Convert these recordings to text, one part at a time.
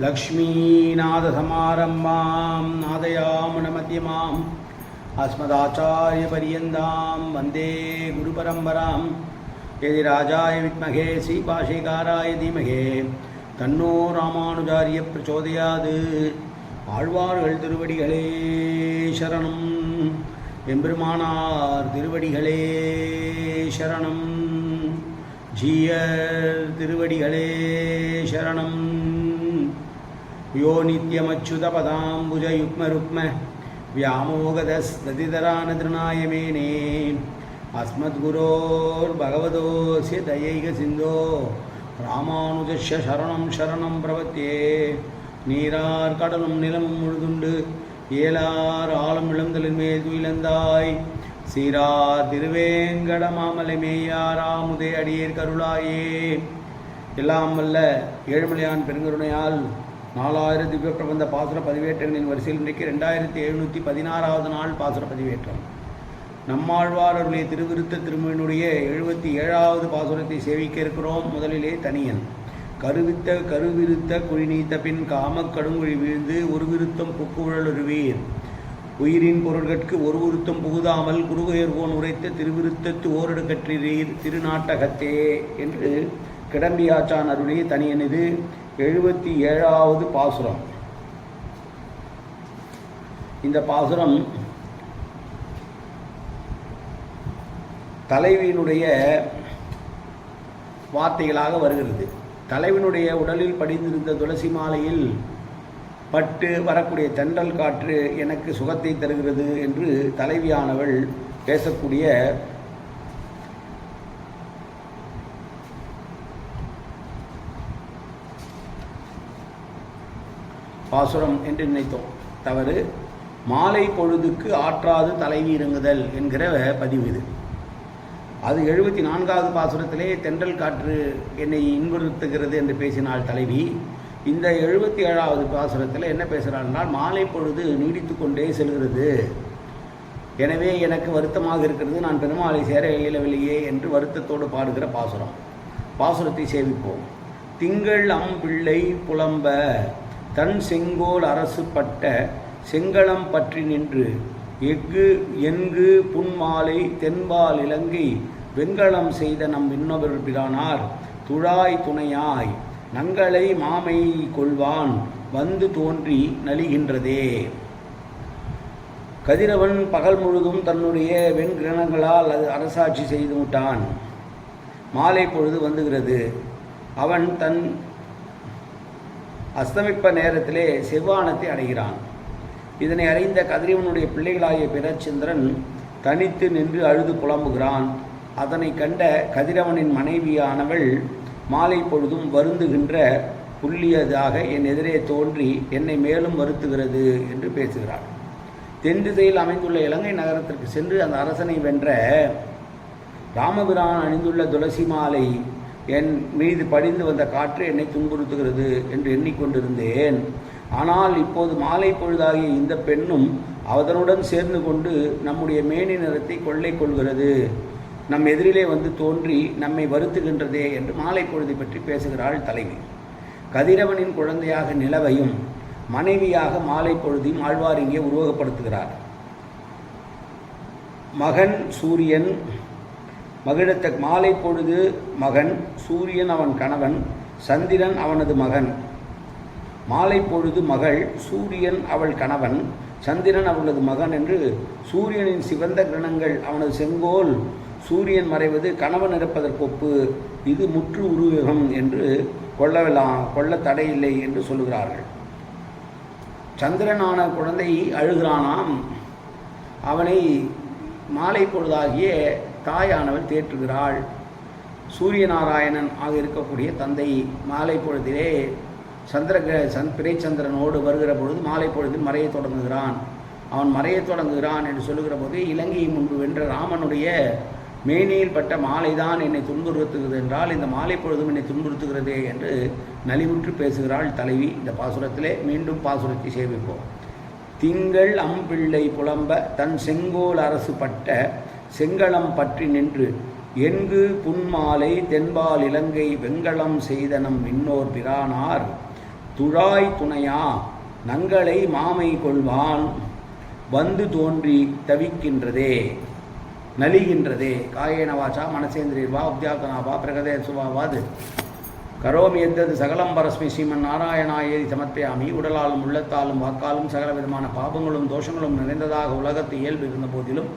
लक्ष्मीनाथसमारम्भां नादयामनमध्यमाम् अस्मदाचार्यपर्यन्तां वन्दे गुरुपरम्परां यदिराजाय विद्महे श्रीभाष्यकाराय धीमहि तन्नो रामानुजार्य प्रचोदयात् ஆழ்வார்கள் திருவடிகளே சரணம் எம்பெருமானார் திருவடிகளே சரணம் ஜீயர் திருவடிகளே சரணம் யோ நித்யமச்சுதபதாம்புஜ யுக்மருக்ம व्यामोगदस्तितरानतृणायमेने अस्मद्गुरोर्भगवतोऽस्य दयैकसिन्धो रामानुजस्य शरणं शरणं प्रपद्ये நீரார் கடலும் நிலமும் முழுதுண்டு ஏலார் ஆழம் இளந்தலின் மேல் துயிலந்தாய் சீரார் திருவேங்கட மாமலை மேயாராமுதே அடியேர் கருளாயே. எல்லாம் வல்ல ஏழுமலையான் பெருங்கருணையால் 4000 திவ்ய பிரபந்த பாசுர பதிவேற்றங்களின் வரிசையில் இன்றைக்கு 2716வது நாள் பாசுர பதிவேற்றம். நம்மாழ்வார் அவருடைய திருவிருத்த திருமணினுடைய 77வது பாசுரத்தை சேவிக்க இருக்கிறோம். முதலிலே தனியன் கருவிருத்த குழிநீத்த பின் காமக் கடுங்குழி வீழ்ந்து ஒரு விருத்தம் புக்குழலுருவீர் உயிரின் பொருள்கட்கு ஒரு விருத்தம் புகுதாமல் குருகையர்கோன் உரைத்த திருவிருத்தத்து ஓரடு கற்றீர் திருநாட்டகத்தே என்று கிடம்பியாச்சான் அருளிய தனியன். இது 77வது பாசுரம். இந்த பாசுரம் தலைவியினுடைய வார்த்தைகளாக வருகிறது. தலைவனுடைய உடலில் படிந்திருந்த துளசி மாலையில் பட்டு வரக்கூடிய தென்றல் காற்று எனக்கு சுகத்தை தருகிறது என்று தலைவியானவள் பேசக்கூடிய பாசுரம் என்று நினைத்தோம். தவறு. மாலை பொழுதுக்கு ஆற்றாது தலைவி இறங்குதல் என்கிற பதிவு இது. அது 74வது பாசுரத்திலே தென்றல் காற்று என்னை இன்புறுத்துகிறது என்று பேசினாள் தலைவி. இந்த 77வது பாசுரத்தில் என்ன பேசுகிறாள்னால், மாலை பொழுது நீடித்து கொண்டே செல்கிறது, எனவே எனக்கு வருத்தமாக இருக்கிறது, நான் பெருமாளை சேர இயலவில்லையே என்று வருத்தத்தோடு பாடுகிற பாசுரம். பாசுரத்தை சேவிப்போம். திங்கள் அம்பிள்ளை புலம்ப தன் செங்கோல் அரசு பட்ட செங்களம் பற்றி நின்று எங்கு புன்மாலை தென்பால் இலங்கை வெண்கலம் செய்த நம் விண்ணவர் பிரானார் துழாய் துணையாய் நங்களை மாமை கொள்வான் வந்து தோன்றி நலிகின்றதே. கதிரவன் பகல் முழுதும் தன்னுடைய வெண்கிரணங்களால் அது அரசாட்சி செய்து விட்டான். மாலை பொழுது வந்துகிறது. அவன் தன் அஸ்தமிப்ப நேரத்திலே செவ்வானத்தை அடைகிறான். இதனை அறிந்த கதிரவனுடைய பிள்ளைகளாகிய பிறச்சந்திரன் தனித்து நின்று அழுது புலம்புகிறான். அதனை கண்ட கதிரவனின் மனைவியானவள் மாலை பொழுதும் வருந்துகின்ற புள்ளியதாக என் எதிரே தோன்றி என்னை மேலும் வருத்துகிறது என்று பேசுகிறாள். தென் திசையில் அமைந்துள்ள இலங்கை நகரத்திற்கு சென்று அந்த அரசனை வென்ற ராமபிரான் அணிந்துள்ள துளசி மாலை என் மீது படிந்து வந்த காற்று என்னை துன்புறுத்துகிறது என்று எண்ணிக்கொண்டிருந்தேன். ஆனால் இப்போது மாலை பொழுதாகிய இந்த பெண்ணும் அதனுடன் சேர்ந்து கொண்டு நம்முடைய மேனி நிறத்தை கொள்ளை கொள்கிறது, நம் எதிரிலே வந்து தோன்றி நம்மை வருத்துகின்றதே என்று மாலை பொழுதை பற்றி பேசுகிறாள் தலைவி. கதிரவனின் குழந்தையாக நிலவையும் மனைவியாக மாலை பொழுதையும் ஆழ்வார் இங்கே உருவகப்படுத்துகிறார். மகன் சூரியன் மகிழத்த மாலை பொழுது மகன், சூரியன் அவன் கணவன், சந்திரன் அவனது மகன். மாலை பொழுது மகள், சூரியன் அவள் கணவன், சந்திரன் அவளது மகன் என்று சூரியனின் சிவந்த கிரணங்கள் அவனது செங்கோல் சூரியன் மறைவது கணவன் இருப்பதற்கொப்பு, இது முற்று உருவகம் என்று கொள்ள தடையில்லை என்று சொல்லுகிறார்கள். சந்திரனான குழந்தை அழுகிறானாம். அவனை மாலை பொழுதாகிய தாயானவள் தேற்றுகிறாள். சூரியநாராயணன் ஆக இருக்கக்கூடிய தந்தை மாலை பொழுதிலே பிறைச்சந்திரனோடு வருகிற பொழுது மாலை பொழுதில் மறைய தொடங்குகிறான். அவன் மறைய தொடங்குகிறான் என்று சொல்லுகிற போது, இலங்கையை முன்பு வென்ற ராமனுடைய மேனியில் பட்ட மாலைதான் என்னை துன்புறுத்துகிறது என்றால் இந்த மாலை பொழுதும் என்னை துன்புறுத்துகிறதே என்று நலிவுற்று பேசுகிறாள் தலைவி. இந்த பாசுரத்திலே மீண்டும் பாசுரத்தை சேவிப்போம். திங்கள் அம்பிள்ளை புலம்ப தன் செங்கோல் அரசு பட்ட செங்களம் பற்றி நின்று எங்கு புன்மாலை தென்பால் இலங்கை வெண்கலம் செய்தனம் இன்னோர் பிரானார் துழாய் துணையா நங்களை மாமை கொள்வான் வந்து தோன்றி தவிக்கின்றதே நலிகின்றதே. காயேன வாச்சா மனசேந்திரியர்வா உத்யாத்தனாவா பிரகதே சுவாவாது கரோமி எத்தது சகலம் பரஸ்மி ஸ்ரீமன் நாராயணாயேதி சமர்ப்பியாமி. உடலாலும் உள்ளத்தாலும் வாக்காலும் சகல விதமான பாபங்களும் தோஷங்களும் நிறைந்ததாக உலகத்து இயல்பு இருந்த போதிலும்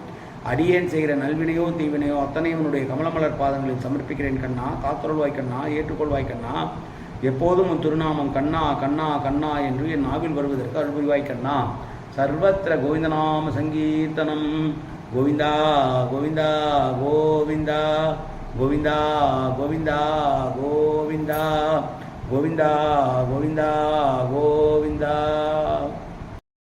அடியேன் செய்கிற நல்வினையோ தீவினையோ அத்தனையும் உன்னுடைய கமலமலர் பாதங்களில் சமர்ப்பிக்கிறேன் கண்ணா. காத்தொருள்வாய் கண்ணா, ஏற்றுக்கொள்வாய் கண்ணா. எப்போதும் உன் திருநாமம் கண்ணா கண்ணா கண்ணா என்று என் நாவில் வருவதற்கு அருள்புரிவாய் கண்ணா. சர்வத்திர கோவிந்தநாம சங்கீர்த்தனம். கோவிந்தா கோவிந்தா கோவிந்தா கோவிந்தா கோவிந்தா கோவிந்தா கோவிந்தா கோவிந்தா கோவிந்தா.